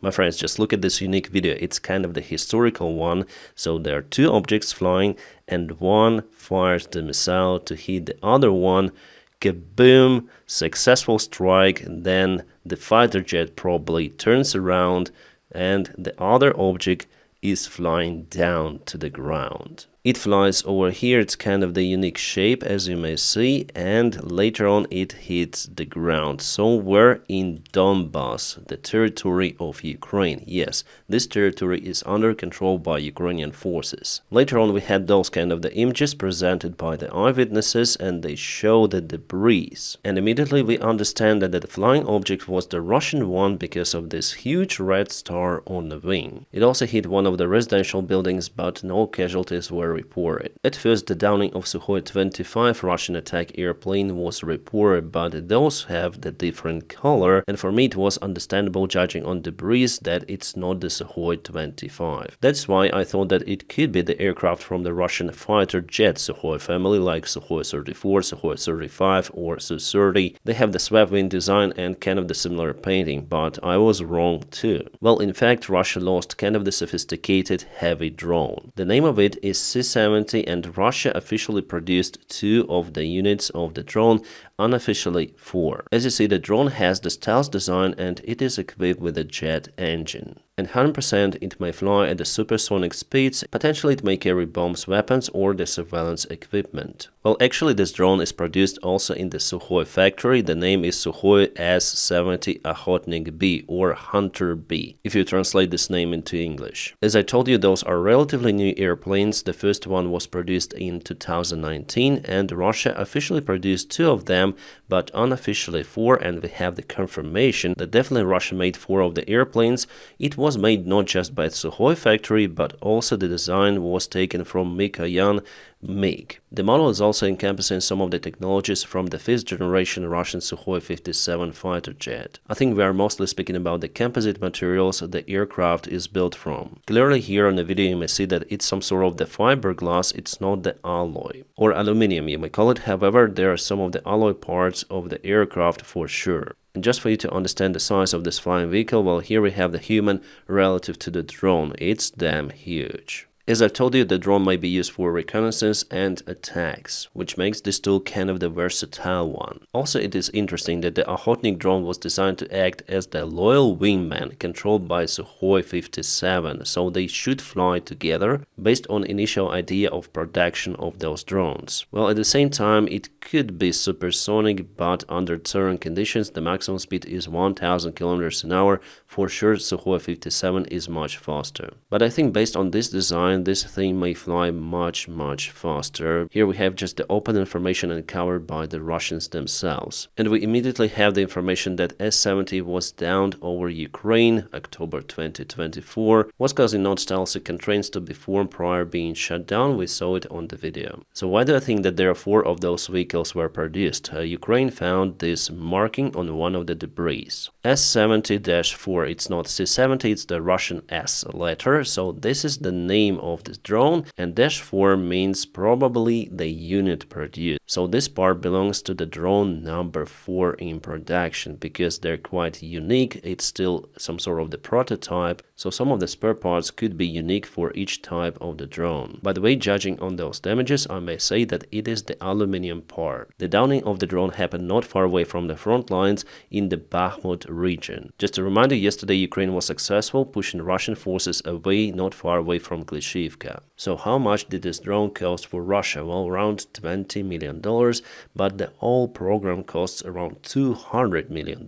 My friends, just look at this unique video. It's kind of the historical one. So there are two objects flying and one fires the missile to hit the other one. Kaboom! Successful strike. And then the fighter jet probably turns around and the other object is flying down to the ground. It flies over here, it's kind of the unique shape as you may see, and later on it hits the ground. So we're in Donbass, the territory of Ukraine. Yes, this territory is under control by Ukrainian forces. Later on we had those kind of the images presented by the eyewitnesses and they show the debris. And immediately we understand that the flying object was the Russian one because of this huge red star on the wing. It also hit one of the residential buildings, but no casualties were reported. At first, the downing of Sukhoi 25 Russian attack airplane was reported, but those have the different color, and for me it was understandable judging on debris that it's not the Sukhoi 25. That's why I thought that it could be the aircraft from the Russian fighter jet Sukhoi family like Sukhoi 34, Sukhoi 35 or Su-30. They have the swept wing design and kind of the similar painting, but I was wrong too. Well, in fact, Russia lost kind of the sophisticated heavy drone. The name of it is C-70 and Russia officially produced 2 of the units of the drone, unofficially 4. As you see, the drone has the stealth design and it is equipped with a jet engine. And 100% it may fly at the supersonic speeds, potentially it may carry bombs, weapons or the surveillance equipment. Well, actually this drone is produced also in the Sukhoi factory. The name is Sukhoi S-70 Охотник B or Hunter B, if you translate this name into English. As I told you, those are relatively new airplanes. The first one was produced in 2019 and Russia officially produced 2 of them, but unofficially 4, and we have the confirmation that definitely Russia made 4 of the airplanes. It was made not just by Sukhoi factory, but also the design was taken from Mikoyan MiG. The model is also encompassing some of the technologies from the 5th generation Russian Sukhoi 57 fighter jet. I think we are mostly speaking about the composite materials the aircraft is built from. Clearly here on the video you may see that it's some sort of the fiberglass, it's not the alloy. Or aluminium you may call it, however there are some of the alloy parts of the aircraft for sure. And just for you to understand the size of this flying vehicle, well, here we have the human relative to the drone. It's damn huge. As I told you, the drone may be used for reconnaissance and attacks, which makes this tool kind of the versatile one. Also, it is interesting that the Охотник drone was designed to act as the loyal wingman controlled by Sukhoi 57, so they should fly together based on initial idea of production of those drones. Well, at the same time, it could be supersonic, but under certain conditions, the maximum speed is 1000 km an hour. For sure, Sukhoi 57 is much faster. But I think based on this design, this thing may fly much faster. Here we have just the open information uncovered by the Russians themselves. And we immediately have the information that S-70 was downed over Ukraine, October 2024, was causing non-stealthy constraints to be formed prior being shut down. We saw it on the video. So why do I think that there are 4 of those vehicles were produced? Ukraine found this marking on one of the debris. S-70-4, it's not C-70, it's the Russian S letter, so this is the name of this drone, and -4 means probably the unit produced. So this part belongs to the drone number 4 in production because they're quite unique. It's still some sort of the prototype, so some of the spare parts could be unique for each type of the drone. By the way, judging on those damages, I may say that it is the aluminum part. The downing of the drone happened not far away from the front lines in the Bakhmut region. Just a reminder, yesterday Ukraine was successful pushing Russian forces away not far away from Klishivka. So how much did this drone cost for Russia? Well, around $20 million, but the whole program costs around $200 million.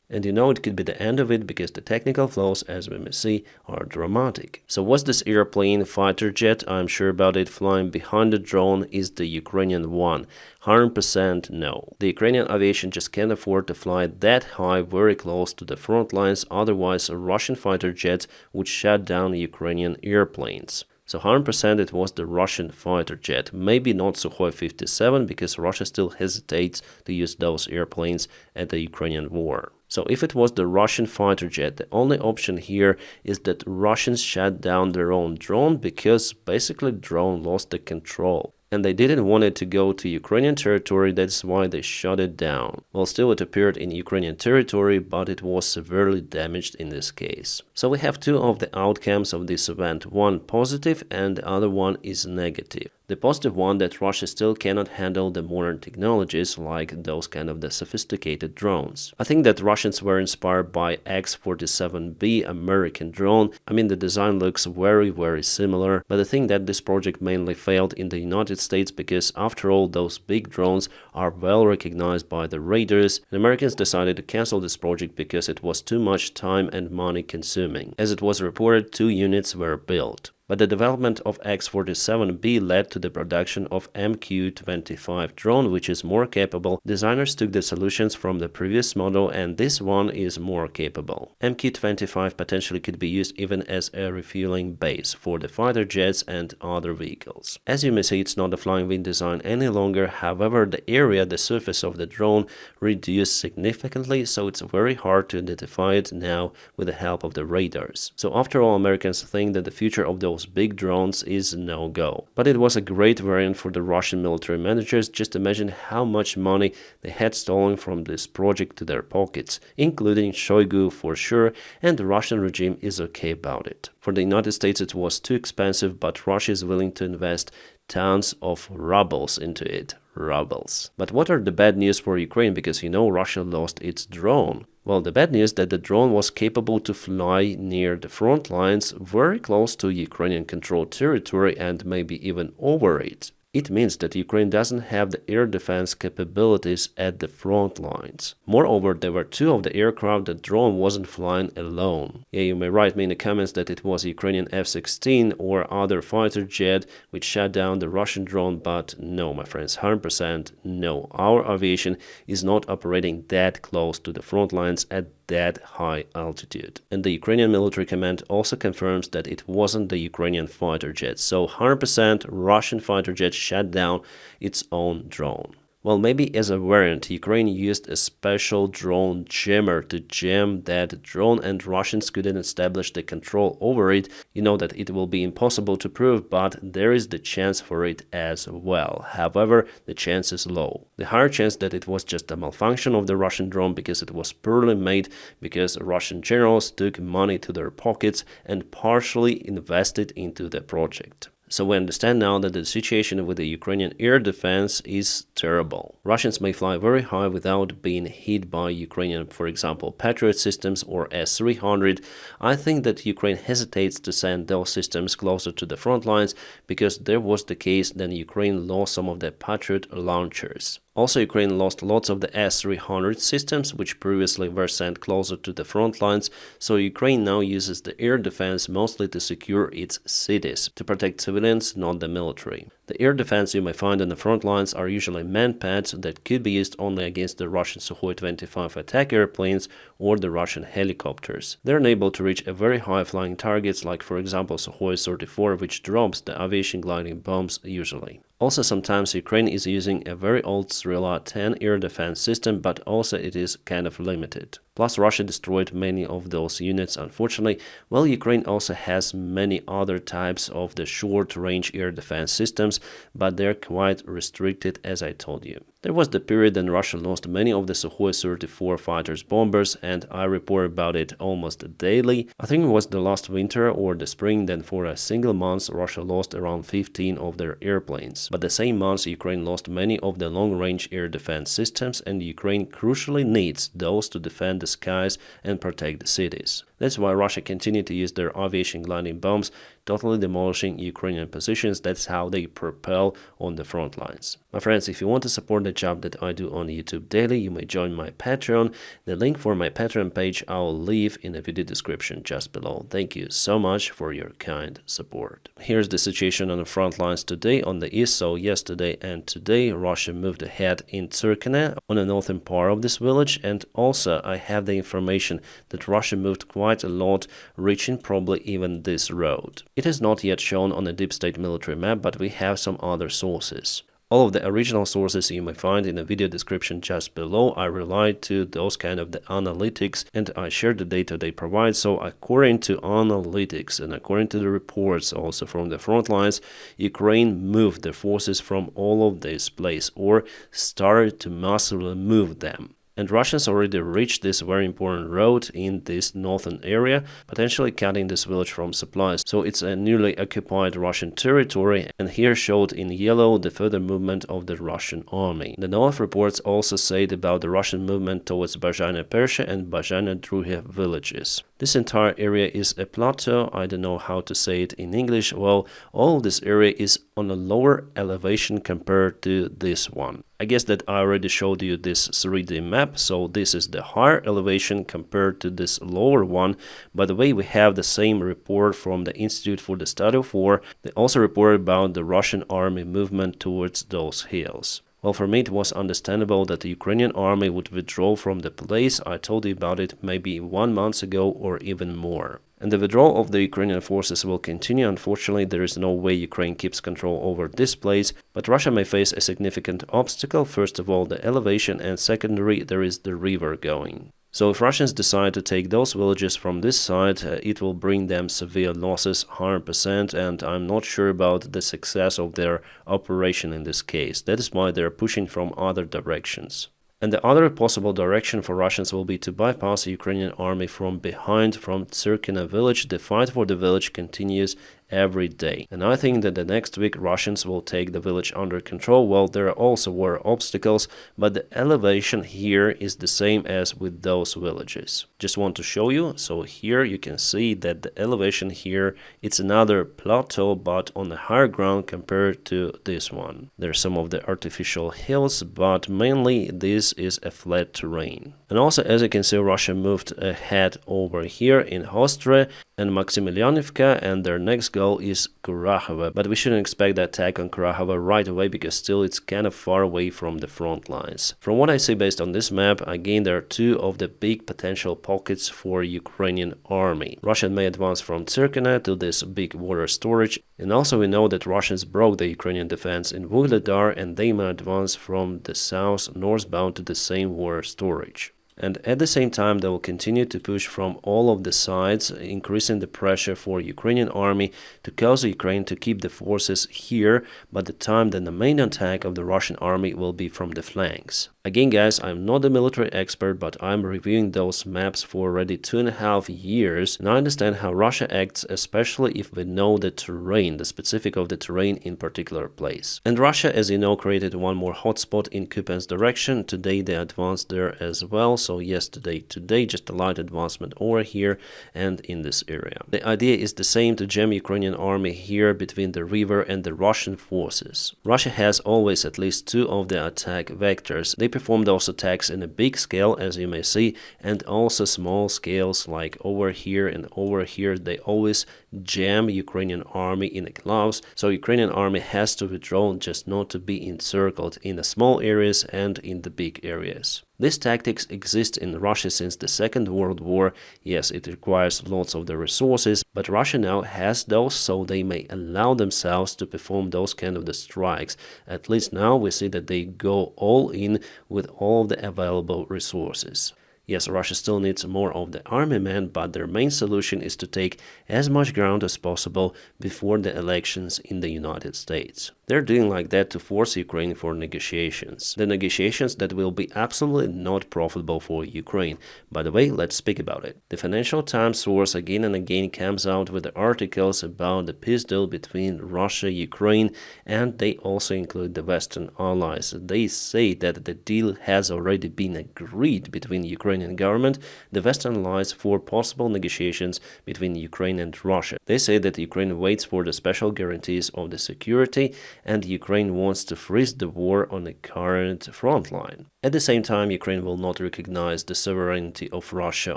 And you know it could be the end of it because the technical flaws, as we may see, are dramatic. So was this airplane fighter jet? I'm sure about it. Flying behind the drone is the Ukrainian one. 100% no. The Ukrainian aviation just can't afford to fly that high very close to the front lines, otherwise Russian fighter jets would shut down Ukrainian airplanes. So 100% it was the Russian fighter jet, maybe not Sukhoi 57 because Russia still hesitates to use those airplanes at the Ukrainian war. So if it was the Russian fighter jet, the only option here is that Russians shut down their own drone because basically drone lost the control. and they didn't want it to go to Ukrainian territory, that's why they shut it down. Well, still it appeared in Ukrainian territory, but it was severely damaged in this case. So we have two of the outcomes of this event, one positive and the other one is negative. The positive one that Russia still cannot handle the modern technologies like those kind of the sophisticated drones. I think that Russians were inspired by X-47B American drone. I mean, the design looks very similar, but I think that this project mainly failed in the United States because after all those big drones are well recognized by the radars, and Americans decided to cancel this project because it was too much time and money consuming. As it was reported, 2 units were built. But the development of X-47B led to the production of MQ-25 drone, which is more capable. Designers took the solutions from the previous model and this one is more capable. MQ-25 potentially could be used even as a refueling base for the fighter jets and other vehicles. As you may see, it's not a flying wing design any longer, however the surface of the drone reduced significantly, so it's very hard to identify it now with the help of the radars. So after all, Americans think that the future of those big drones is no-go. But it was a great variant for the Russian military managers. Just imagine how much money they had stolen from this project to their pockets, including Shoigu for sure, and the Russian regime is okay about it. For the United States it was too expensive, but Russia is willing to invest tons of rubles into it. Rubles. But what are the bad news for Ukraine? Because you know Russia lost its drone. Well, the bad news that the drone was capable to fly near the front lines, very close to Ukrainian controlled territory and maybe even over it. It means that Ukraine doesn't have the air defense capabilities at the front lines. Moreover, there were 2 of the aircraft. The drone wasn't flying alone. Yeah, you may write me in the comments that it was Ukrainian F-16 or other fighter jet which shot down the Russian drone, but no, my friends, 100% no. Our aviation is not operating that close to the front lines at that high altitude. And the Ukrainian military command also confirms that it wasn't the Ukrainian fighter jet. So 100% Russian fighter jet shot down its own drone. Well, maybe as a variant, Ukraine used a special drone jammer to jam that drone and Russians couldn't establish the control over it. You know that it will be impossible to prove, but there is the chance for it as well. However, the chance is low. The higher chance that it was just a malfunction of the Russian drone because it was poorly made, because Russian generals took money to their pockets and partially invested into the project. So we understand now that the situation with the Ukrainian air defense is terrible. Russians may fly very high without being hit by Ukrainian, for example, Patriot systems or S-300. I think that Ukraine hesitates to send those systems closer to the front lines because there was the case then Ukraine lost some of the Patriot launchers. Also, Ukraine lost lots of the S-300 systems, which previously were sent closer to the front lines, so Ukraine now uses the air defense mostly to secure its cities, to protect civilians, not the military. The air defense you may find on the front lines are usually manned pads that could be used only against the Russian Sukhoi-25 attack airplanes or the Russian helicopters. They're unable to reach a very high flying targets like for example Sukhoi-34, which drops the aviation gliding bombs usually. Also, sometimes Ukraine is using a very old Strela-10 air defense system, but also it is kind of limited. Plus, Russia destroyed many of those units, unfortunately, while Ukraine also has many other types of the short-range air defense systems, but they're quite restricted, as I told you. There was the period when Russia lost many of the Sukhoi-34 fighters bombers, and I report about it almost daily. I think it was the last winter or the spring, then for a single month Russia lost around 15 of their airplanes. But the same month Ukraine lost many of the long-range air defense systems, and Ukraine crucially needs those to defend the skies and protect the cities. That's why Russia continued to use their aviation gliding bombs, totally demolishing Ukrainian positions. That's how they propel on the front lines. My friends, if you want to support the job that I do on YouTube daily, you may join my Patreon. The link for my Patreon page I'll leave in the video description just below. Thank you so much for your kind support. Here's the situation on the front lines today on the east. So yesterday and today, Russia moved ahead in Tsyrkane on the northern part of this village, and also I have the information that Russia moved quite a lot, reaching probably even this road. It is not yet shown on the deep state military map, but we have some other sources. All of the original sources you may find in the video description just below. I relied to those kind of the analytics and I shared the data they provide. So according to analytics and according to the reports also from the front lines, Ukraine moved their forces from all of this place or started to massively move them. And Russians already reached this very important road in this northern area, potentially cutting this village from supplies. So it's a newly occupied Russian territory, and here showed in yellow the further movement of the Russian army. The North reports also said about the Russian movement towards Bazhanya Persha and Bazhanya Druhe villages. This entire area is a plateau. I don't know how to say it in English. Well, all of this area is on a lower elevation compared to this one. I guess that I already showed you this 3D map, so this is the higher elevation compared to this lower one. By the way, we have the same report from the Institute for the Study of War. They also reported about the Russian army movement towards those hills. Well, for me it was understandable that the Ukrainian army would withdraw from the place. I told you about it maybe 1 month ago or even more. And the withdrawal of the Ukrainian forces will continue. Unfortunately, there is no way Ukraine keeps control over this place, but Russia may face a significant obstacle. First of all, the elevation, and secondary, there is the river going. So if Russians decide to take those villages from this side, it will bring them severe losses, 100%, and I'm not sure about the success of their operation in this case. That is why they're pushing from other directions. And the other possible direction for Russians will be to bypass the Ukrainian army from behind, from Tsyrkina village. The fight for the village continues every day. And I think that the next week Russians will take the village under control. Well, there also were obstacles, but the elevation here is the same as with those villages. Just want to show you. So here you can see that the elevation here, it's another plateau, but on the higher ground compared to this one. There's some of the artificial hills, but mainly this is a flat terrain. And also, as you can see, Russia moved ahead over here in Hostre and Maximilianivka, and their next goal is Kurahovo. But we shouldn't expect the attack on Kurahovo right away, because still it's kind of far away from the front lines. From what I see based on this map, again, there are two of the big potential pockets for Ukrainian army. Russia may advance from Tsyrkina to this big water storage, and also we know that Russians broke the Ukrainian defense in Vuhledar, and they may advance from the south northbound to the same water storage. And at the same time, they will continue to push from all of the sides, increasing the pressure for Ukrainian army to cause Ukraine to keep the forces here, but the time that the main attack of the Russian army will be from the flanks. Again, guys, I'm not a military expert, but I'm reviewing those maps for already 2.5 years, and I understand how Russia acts, especially if we know the terrain, the specific of the terrain in particular place. And Russia, as you know, created one more hotspot in Kupiansk direction. Today they advanced there as well. So yesterday, today, just a light advancement over here and in this area. The idea is the same, to jam Ukrainian army here between the river and the Russian forces. Russia has always at least two of the attack vectors. They perform those attacks in a big scale, as you may see, and also small scales like over here and over here. They always jam Ukrainian army in the gloves. So Ukrainian army has to withdraw just not to be encircled in the small areas and in the big areas. These tactics exist in Russia since the Second World War. Yes, it requires lots of the resources, but Russia now has those, so they may allow themselves to perform those kind of the strikes. At least now we see that they go all in with all of the available resources. Yes, Russia still needs more of the army men, but their main solution is to take as much ground as possible before the elections in the United States. They're doing like that to force Ukraine for negotiations. The negotiations that will be absolutely not profitable for Ukraine. By the way, let's speak about it. The Financial Times source again and again comes out with the articles about the peace deal between Russia, Ukraine, and they also include the Western allies. They say that the deal has already been agreed between the Ukrainian government, the Western allies, for possible negotiations between Ukraine and Russia. They say that Ukraine waits for the special guarantees of the security, and Ukraine wants to freeze the war on the current front line. At the same time, Ukraine will not recognize the sovereignty of Russia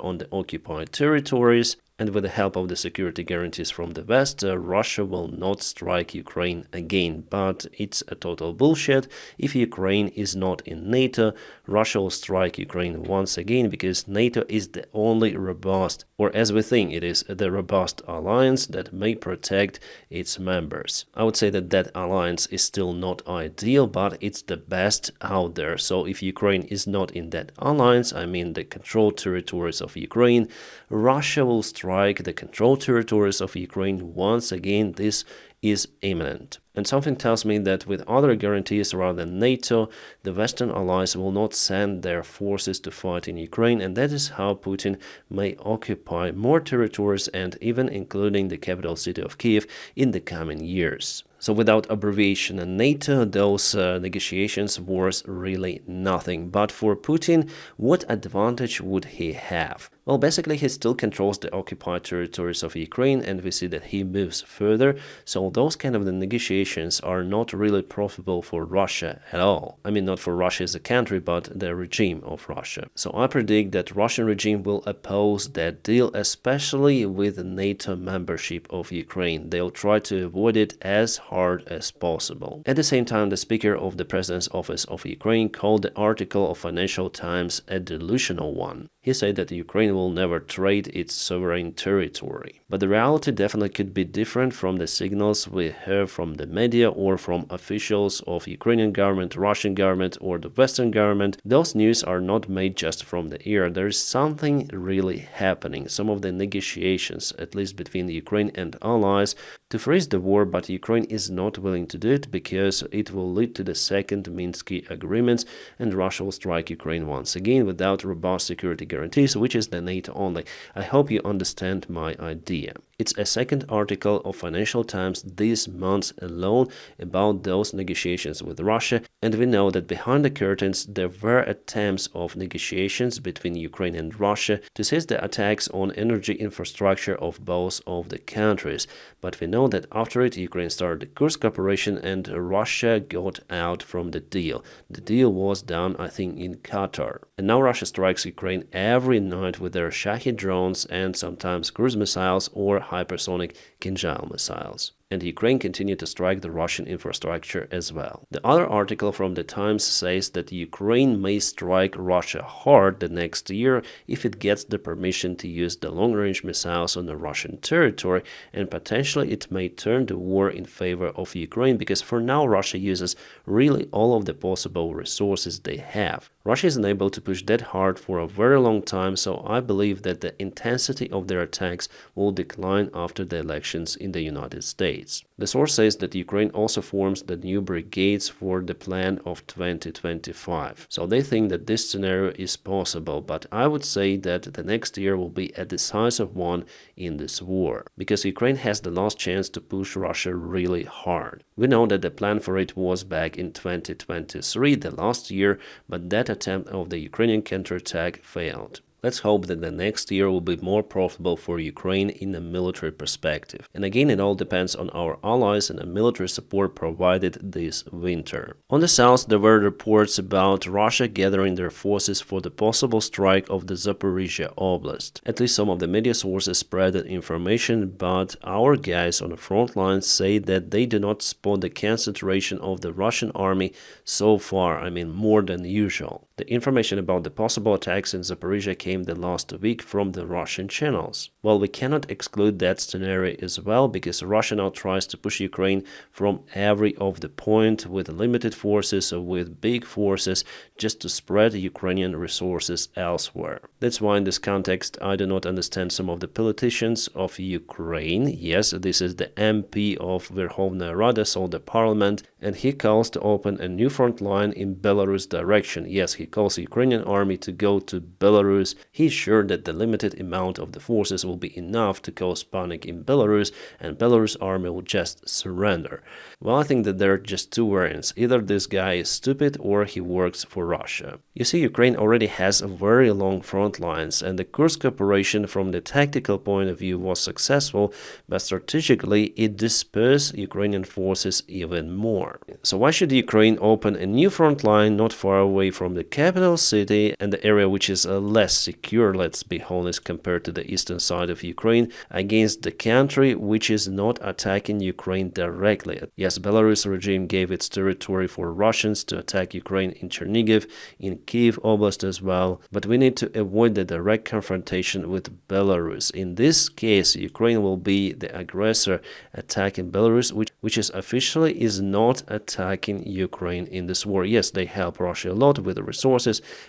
on the occupied territories, And with the help of the security guarantees from the West, Russia will not strike Ukraine again. But it's a total bullshit. If Ukraine is not in NATO, Russia will strike Ukraine once again because NATO is the only robust, or as we think it is, the robust alliance that may protect its members. I would say that that alliance is still not ideal, but it's the best out there. So if Ukraine is not in that alliance, I mean the controlled territories of Ukraine, Russia will strike the controlled territories of Ukraine once again. This is imminent. And something tells me that with other guarantees rather than NATO, the Western allies will not send their forces to fight in Ukraine, and that is how Putin may occupy more territories and even including the capital city of Kiev in the coming years. So without abbreviation and NATO, those negotiations was really nothing. But for Putin, what advantage would he have? Well, basically, he still controls the occupied territories of Ukraine, and we see that he moves further. So those kind of the negotiations are not really profitable for Russia at all. I mean, not for Russia as a country, but the regime of Russia. So I predict that Russian regime will oppose that deal, especially with the NATO membership of Ukraine. They'll try to avoid it as hard as possible. At the same time, the Speaker of the President's Office of Ukraine called the article of Financial Times a delusional one. He said that Ukraine will never trade its sovereign territory. But the reality definitely could be different from the signals we hear from the media or from officials of Ukrainian government, Russian government, or the Western government. Those news are not made just from the air. There is something really happening. Some of the negotiations, at least between Ukraine and allies, to freeze the war, but Ukraine is not willing to do it because it will lead to the second Minsk agreements, and Russia will strike Ukraine once again without robust security guarantees, which is the NATO only. I hope you understand my idea. It's a second article of Financial Times this month alone about those negotiations with Russia, and we know that behind the curtains there were attempts of negotiations between Ukraine and Russia to cease the attacks on energy infrastructure of both of the countries. But we know that after it, Ukraine started the Kursk operation and Russia got out from the deal. The deal was done, I think, in Qatar. And now Russia strikes Ukraine every night with their Shahed drones and sometimes cruise missiles or hypersonic Kinjal missiles. And Ukraine continued to strike the Russian infrastructure as well. The other article from the Times says that Ukraine may strike Russia hard the next year if it gets the permission to use the long-range missiles on the Russian territory, and potentially it may turn the war in favor of Ukraine because for now Russia uses really all of the possible resources they have. Russia is unable to push that hard for a very long time, so I believe that the intensity of their attacks will decline after the elections in the United States. The source says that Ukraine also forms the new brigades for the plan of 2025. So they think that this scenario is possible, but I would say that the next year will be a decisive one in this war, because Ukraine has the last chance to push Russia really hard. We know that the plan for it was back in 2023, the last year, but that attempt of the Ukrainian counterattack failed. Let's hope that the next year will be more profitable for Ukraine in a military perspective. And again, it all depends on our allies and the military support provided this winter. On the south, there were reports about Russia gathering their forces for the possible strike of the Zaporizhia Oblast. At least some of the media sources spread that information, but our guys on the front lines say that they do not spot the concentration of the Russian army so far, I mean more than usual. The information about the possible attacks in Zaporizhia came the last week from the Russian channels. Well, we cannot exclude that scenario as well, because Russia now tries to push Ukraine from every of the point with limited forces or with big forces just to spread Ukrainian resources elsewhere. That's why in this context I do not understand some of the politicians of Ukraine. Yes, this is the MP of Verkhovna Rada, so the parliament, and he calls to open a new front line in Belarus direction. Yes, he calls the Ukrainian army to go to Belarus. He's sure that the limited amount of the forces will be enough to cause panic in Belarus, and Belarus army will just surrender. Well, I think that there are just two variants. Either this guy is stupid or he works for Russia. You see, Ukraine already has a very long front lines, and the Kursk operation from the tactical point of view was successful, but strategically it dispersed Ukrainian forces even more. So why should Ukraine open a new front line not far away from the capital city and the area which is less secure, let's be honest, compared to the eastern side of Ukraine, against the country which is not attacking Ukraine directly. Yes, Belarus regime gave its territory for Russians to attack Ukraine in Chernihiv, in Kiev Oblast as well, but we need to avoid the direct confrontation with Belarus. In this case, Ukraine will be the aggressor attacking Belarus, which is officially is not attacking Ukraine in this war. Yes, they help Russia a lot with the resources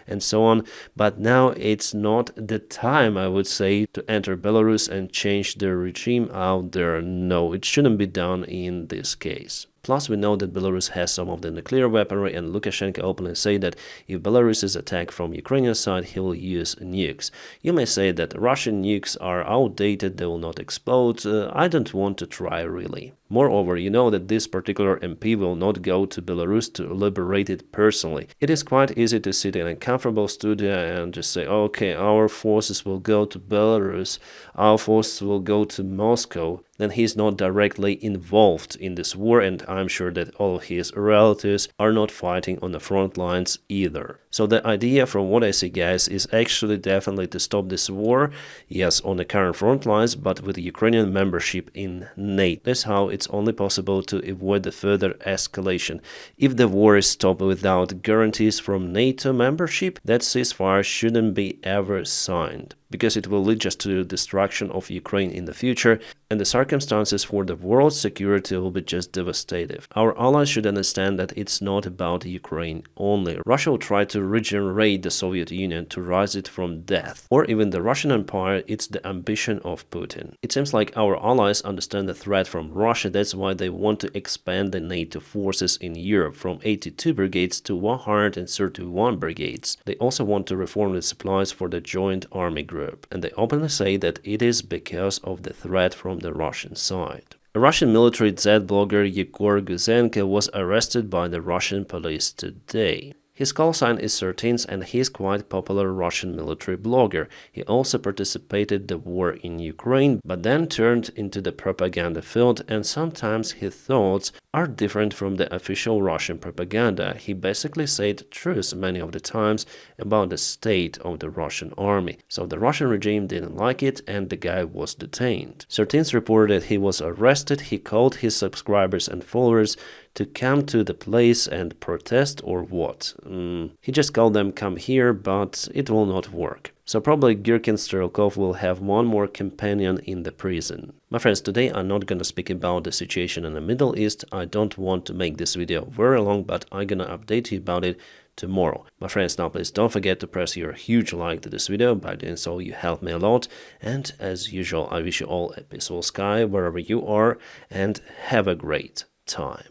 and so on, but now it's not the time, I would say, to enter Belarus and change the regime out there. No, it shouldn't be done in this case. Plus, we know that Belarus has some of the nuclear weaponry, and Lukashenko openly said that if Belarus is attacked from Ukrainian side, he will use nukes. You may say that Russian nukes are outdated, they will not explode. I don't want to try, really. Moreover, you know that this particular MP will not go to Belarus to liberate it personally. It is quite easy to sit in a comfortable studio and just say, okay, our forces will go to Belarus, our forces will go to Moscow. Then he's not directly involved in this war, and I'm sure that all of his relatives are not fighting on the front lines either. So the idea, from what I see, guys, is actually definitely to stop this war, yes, on the current front lines, but with Ukrainian membership in NATO. That's how it's only possible to avoid the further escalation. If the war is stopped without guarantees from NATO membership, that ceasefire shouldn't be ever signed, because it will lead just to destruction of Ukraine in the future, and the circumstances for the world's security will be just devastating. Our allies should understand that it's not about Ukraine only. Russia will try to regenerate the Soviet Union, to rise it from death, or even the Russian Empire. It's the ambition of Putin. It seems like our allies understand the threat from Russia. That's why they want to expand the NATO forces in Europe from 82 brigades to 131 brigades. They also want to reform the supplies for the joint army group, and they openly say that it is because of the threat from the Russian side. A Russian military Z blogger Yegor Guzenko was arrested by the Russian police today. His call sign is 13th, and he is quite popular Russian military blogger. He also participated in the war in Ukraine, but then turned into the propaganda field, and sometimes his thoughts are different from the official Russian propaganda. He basically said truths many of the times about the state of the Russian army. So the Russian regime didn't like it, and the guy was detained. 13th reported he was arrested. He called his subscribers and followers to come to the place and protest, or what? He just called them come here, but it will not work. So probably Girkin Strelkov will have one more companion in the prison. My friends, today I'm not gonna speak about the situation in the Middle East. I don't want to make this video very long, but I'm gonna update you about it tomorrow. My friends, now please don't forget to press your huge like to this video. By doing so, you help me a lot. And as usual, I wish you all a peaceful sky wherever you are, and have a great time.